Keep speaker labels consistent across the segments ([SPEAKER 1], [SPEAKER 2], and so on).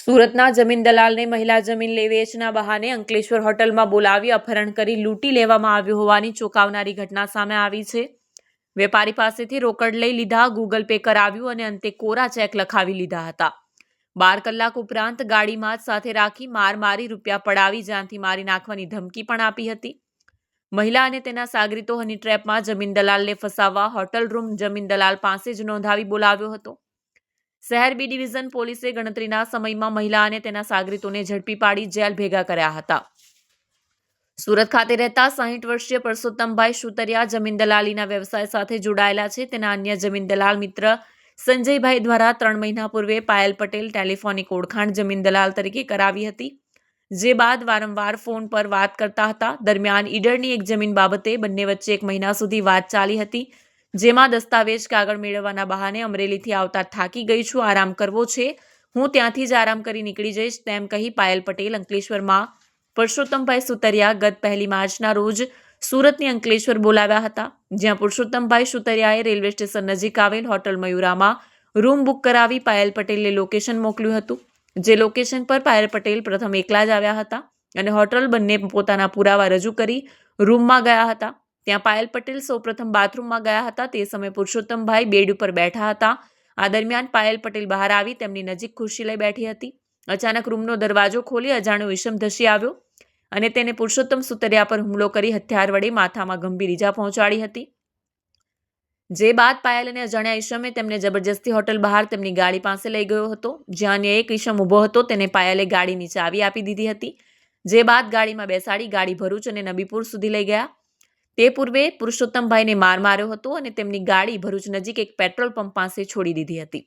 [SPEAKER 1] સુરતના જમીન દલાલને મહિલા જમીન લે વેચના બહાને અંકલેશ્વર હોટલમાં બોલાવી અપહરણ કરી લૂંટી લેવામાં આવ્યું હોવાની ચોંકાવનારી ઘટના સામે આવી છે. વેપારી પાસેથી રોકડ લઈ લીધા, ગૂગલ પે કરાવ્યું અને અંતે કોરા ચેક લખાવી લીધા હતા. 12 કલાક ઉપરાંત ગાડીમાં જ સાથે રાખી મારી રૂપિયા પડાવી જાનથી મારી નાખવાની ધમકી પણ આપી હતી. મહિલા અને તેના સાગરીતો હની ટ્રેપમાં જમીન દલાલને ફસાવવા હોટલ રૂમ જમીન દલાલ પાસે જ નોંધાવી બોલાવ્યો હતો. શહેર બી ડિવિઝન પોલીસે ગણતરીના સમયમાં મહિલા અને તેના સાગરીતોને ઝડપી પાડી જેલ ભેગા કર્યા હતા. સુરત ખાતે રહેતા 60 વર્ષીય પરસોત્તમભાઈ સુતરિયા જમીન દલાલીના વ્યવસાય સાથે જોડાયેલા છે. તેના અન્ય જમીન દલાલ મિત્ર સંજયભાઈ દ્વારા 3 મહિના પૂર્વે પાયલ પટેલ ટેલિફોનિક ઓળખાણ જમીન દલાલ તરીકે કરાવી હતી, જે બાદ વારંવાર ફોન પર વાત કરતા હતા. દરમિયાન ઈડરની એક જમીન બાબતે બંને વચ્ચે 1 મહિના સુધી વાત ચાલી હતી, જેમાં દસ્તાવેજ કાગળ મેળવવાના બહાને અમરેલીથી આવતા થાકી ગઈ છું, આરામ કરવો છે, હું ત્યાંથી જ આરામ કરી નીકળી જઈશ તેમ કહી પાયલ પટેલ અંકલેશ્વરમાં પુરુષોત્તમભાઈ સુતરિયા ગત 1 માર્ચના રોજ સુરતની અંકલેશ્વર બોલાવ્યા હતા, જ્યાં પુરુષોત્તમભાઈ સુતરિયાએ રેલવે સ્ટેશન નજીક આવેલ હોટલ મયુરામાં રૂમ બુક કરાવી પાયલ પટેલને લોકેશન મોકલ્યું હતું. જે લોકેશન પર પાયલ પટેલ પ્રથમ એકલા જ આવ્યા હતા અને હોટલ બંને પોતાના પુરાવા રજૂ કરી રૂમમાં ગયા હતા. ત્યાં પાયલ પટેલ સૌપ્રથમ બાથરૂમમાં ગયા હતા. તે સમયે પુરુષોત્તમભાઈ બેડ ઉપર બેઠા હતા. આ દરમિયાન પાયલ પટેલ બહાર આવી તેમની નજીક ખુરશી લઈ બેઠી હતી. અચાનક રૂમનો દરવાજો ખોલી અજાણ્યો ઈસમ ધસી આવ્યો અને તેને પુરુષોત્તમ સુતરિયા પર હુમલો કરી હથિયાર વડે માથામાં ગંભીર ઈજા પહોંચાડી હતી. જે બાદ પાયલ અને અજાણ્યા ઈસમે તેમને જબરજસ્તી હોટલ બહાર તેમની ગાડી પાસે લઈ ગયો હતો, જ્યાં અન્ય એક ઈસમ ઊભો હતો. તેને પાયલે ગાડીની ચાવી આપી દીધી હતી. જે બાદ ગાડીમાં બેસાડી ગાડી ભરૂચ અને નબીપુર સુધી લઈ ગયા. તે પૂર્વે પુરુષોત્તમભાઈને માર્યો હતો અને તેમની ગાડી ભરૂચ નજીક એક પેટ્રોલ પંપ પાસે છોડી દીધી હતી.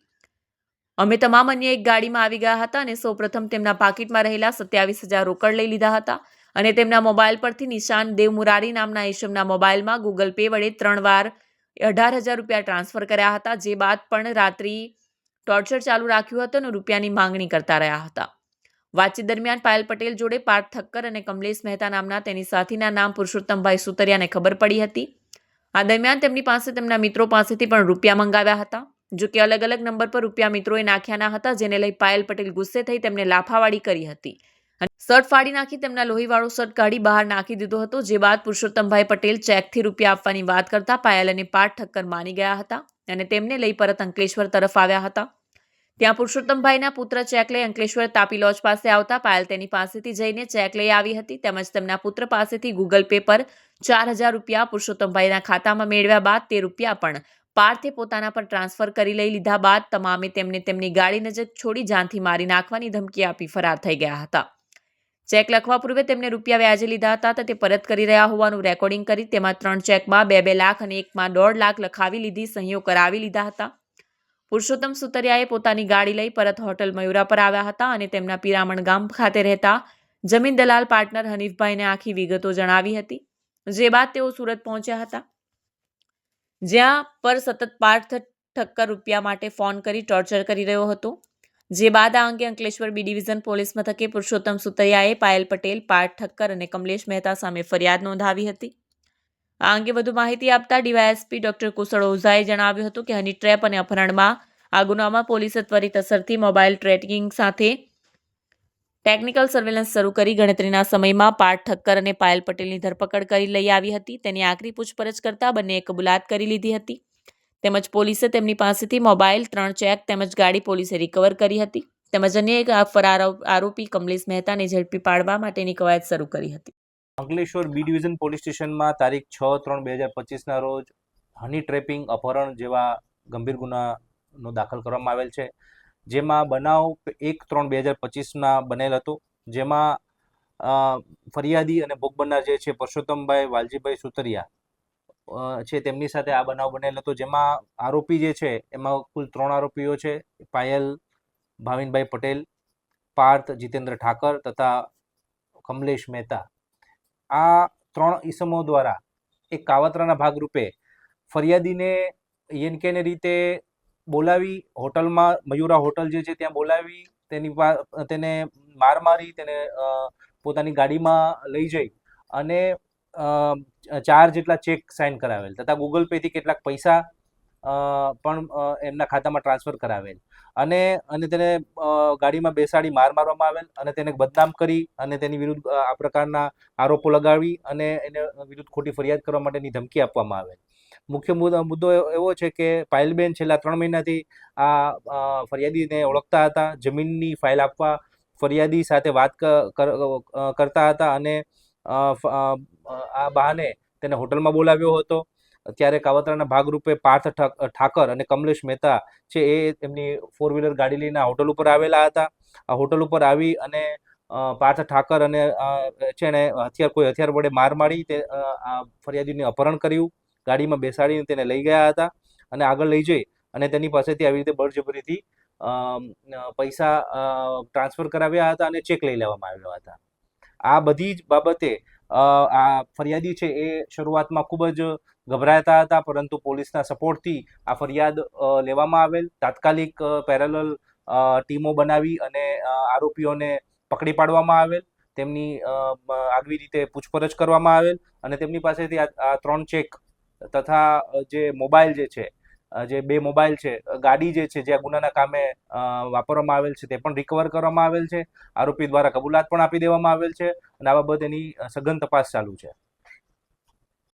[SPEAKER 1] અમે તમામ અન્ય એક ગાડીમાં આવી ગયા હતા અને સૌપ્રથમ તેમના પાકીટમાં રહેલા 27,000 રોકડ લઈ લીધા હતા અને તેમના મોબાઈલ પરથી નિશાન દેવમુરારી નામના ઈસમના મોબાઈલમાં ગૂગલ પે વડે 3 વાર 18,000 રૂપિયા ટ્રાન્સફર કર્યા હતા. જે બાદ પણ રાત્રિ ટોર્ચર ચાલુ રાખ્યું હતું અને રૂપિયાની માંગણી કરતા રહ્યા હતા. વાતચીત દરમિયાન પાયલ પટેલ જોડે પાર્થ ઠક્કર અને કમલેશ મહેતા નામના તેની સાથીના નામ પુરુષોત્તમભાઈ સુતરિયાને ખબર પડી હતી. આ દરમિયાન તેમની પાસે તેમના મિત્રો પાસેથી પણ રૂપિયા મંગાવ્યા હતા. જો કે અલગ અલગ નંબર પર રૂપિયા મિત્રોએ નાખ્યા ના હતા, જેને લઈ પાયલ પટેલ ગુસ્સે થઈ તેમને લાફાવાડી કરી હતી અને શર્ટ ફાડી નાખી તેમના લોહીવાળો શર્ટ કાઢી બહાર નાખી દીધો હતો. જે બાદ પુરુષોત્તમભાઈ પટેલ ચેકથી રૂપિયા આપવાની વાત કરતા પાયલ અને પાર્થ ઠક્કર માની ગયા હતા અને તેમને લઈ પરત અંકલેશ્વર તરફ આવ્યા હતા. ત્યાં પુરુષોત્તમભાઈના પુત્ર ચેક લઈ અંકલેશ્વર તાપી લોજ પાસે આવતા પાયલ તેની પાસેથી જઈને ચેક લઈ આવી હતી. તેમજ તેમના પુત્ર પાસેથી ગૂગલ પે પર 4,000 રૂપિયા પુરુષોત્તમભાઈના ખાતામાં મેળવ્યા બાદ તે રૂપિયા પણ પાર્થે પોતાના પર ટ્રાન્સફર કરી લઈ લીધા બાદ તમામે તેમને તેમની ગાડી નજીક છોડી જાનથી મારી નાખવાની ધમકી આપી ફરાર થઈ ગયા હતા. ચેક લખવા પૂર્વે તેમને રૂપિયા વ્યાજે લીધા હતા તે પરત કરી રહ્યા હોવાનું રેકોર્ડિંગ કરી તેમાં 3 ચેકમાં 2-2 લાખ અને એકમાં 1.5 લાખ લખાવી લીધી સહીઓ કરાવી લીધા હતા. પુરુષોત્તમ સુતરિયાએ પોતાની ગાડી લઈ પરત હોટલ મયુરા પર આવ્યા હતા અને તેમના પિરામણ ગામ ખાતે રહેતા જમીન દલાલ પાર્ટનર હનીફભાઈને આખી વિગતો જણાવી હતી. જે બાદ તેઓ સુરત પહોંચ્યા હતા, જ્યાં પર સતત પાર્થ ઠક્કર રૂપિયા માટે ફોન કરી ટોર્ચર કરી રહ્યો હતો. જે બાદ આ અંગે અંકલેશ્વર બી ડિવિઝન પોલીસ મથકે પુરુષોત્તમ સુતરિયાએ પાયલ પટેલ, પાર્થ ઠક્કર અને કમલેશ મહેતા સામે ફરિયાદ નોંધાવી હતી. આ અંગે વધુ માહિતી આપતા ડીવાયએસપી ડોક્ટર કુશળ ઓઝાએ જણાવ્યું હતું કે હની ટ્રેપ અને અપહરણમાં આ ગુનામાં પોલીસે ત્વરિત અસરથી મોબાઈલ ટ્રેકિંગ સાથે ટેકનિકલ સર્વેલન્સ શરૂ કરી ગણતરીના સમયમાં પાર્થ ઠક્કર અને પાયલ પટેલની ધરપકડ કરી લઈ આવી હતી. તેની આકરી પૂછપરછ કરતા બંનેએ કબૂલાત કરી લીધી હતી. તેમજ પોલીસે તેમની પાસેથી મોબાઈલ, 3 ચેક તેમજ ગાડી પોલીસે રિકવર કરી હતી. તેમજ અન્ય એક ફરાર આરોપી કમલેશ મહેતાને ઝડપી પાડવા માટેની કવાયત શરૂ કરી હતી.
[SPEAKER 2] અંકલેશ્વર બી ડિવિઝન પોલીસ સ્ટેશનમાં તારીખ 6/3/2025ના રોજ હની ટ્રેપિંગ, અપહરણ જેવા ગંભીર ગુનાનો દાખલ કરવામાં આવેલ છે. જેમાં બનાવ 1/3/2025ના બનેલ હતો. જેમાં ફરિયાદી અને ભોગ બનનાર જે છે પરસોત્તમભાઈ વાલજીભાઈ સુતરિયા છે તેમની સાથે આ બનાવ બનેલ હતો. જેમાં આરોપી જે છે એમાં કુલ 3 આરોપીઓ છે: પાયલ ભાવિનભાઈ પટેલ, પાર્થ જીતેન્દ્ર ઠાકર તથા કમલેશ મહેતા. આ 3 ઈસમો દ્વારા એક કાવતરાના ભાગરૂપે ફરિયાદીને યેનકેને રીતે બોલાવી હોટલમાં, મયુરા હોટલ જે છે ત્યાં બોલાવી તેને મારી તેને પોતાની ગાડીમાં લઈ જઈ અને 4 જેટલા ચેક સાઇન કરાવેલ તથા ગૂગલ પેથી કેટલાક પૈસા પણ એમના ખાતામાં ટ્રાન્સફર કરાવેલ અને તેને ગાડીમાં બેસાડી માર મારવામાં આવેલ અને તેને બદનામ કરી અને તેની વિરુદ્ધ આ પ્રકારના આરોપો લગાવી અને એને વિરુદ્ધ ખોટી ફરિયાદ કરવા માટેની ધમકી આપવામાં આવેલ. મુખ્ય મુદ્દો એવો છે કે પાયલબેન છેલ્લા 3 મહિનાથી આ ફરિયાદીને ઓળખતા હતા, જમીનની ફાઇલ આપવા ફરિયાદી સાથે વાત કરતા હતા અને આ બહાને તેને હોટલમાં બોલાવ્યો હતો. ત્યારે કાવતરાના ભાગરૂપે પાર્થ ઠાકર અને કમલેશ મહેતા છે એ તેમની 4 વ્હીલર ગાડી લઈને આ હોટલ ઉપર આવેલા હતા. આ હોટલ ઉપર આવી અને પાર્થ ઠાકર અને છે ને કોઈ હથિયાર વડે માર મારી તે આ ફરિયાદીને અપહરણ કર્યું, ગાડીમાં બેસાડીને તેને લઈ ગયા હતા અને આગળ લઈ જઈ અને તેની પાસેથી આવી રીતે બળજબરીથી પૈસા ટ્રાન્સફર કરાવ્યા હતા અને ચેક લઈ લેવામાં આવ્યા હતા. આ બધી જ બાબતે આ ફરિયાદી છે એ શરૂઆતમાં ખૂબ જ ગભરાતા હતા, પરંતુ પોલીસના સપોર્ટથી આ ફરિયાદ લેવામાં આવેલ. તાત્કાલિક પેરેલલ ટીમો બનાવી અને આરોપીઓને પકડી પાડવામાં આવેલ, તેમની આગવી રીતે પૂછપરછ કરવામાં આવેલ અને તેમની પાસેથી આ 3 ચેક તથા જે મોબાઈલ જે 2 મોબાઈલ છે, ગાડી જે છે જે આ ગુનાના કામે વાપરવામાં આવેલ છે તે પણ રિકવર કરવામાં આવેલ છે. આરોપી દ્વારા કબૂલાત પણ આપી દેવામાં આવેલ છે અને આ બાબત એની સઘન તપાસ ચાલુ છે.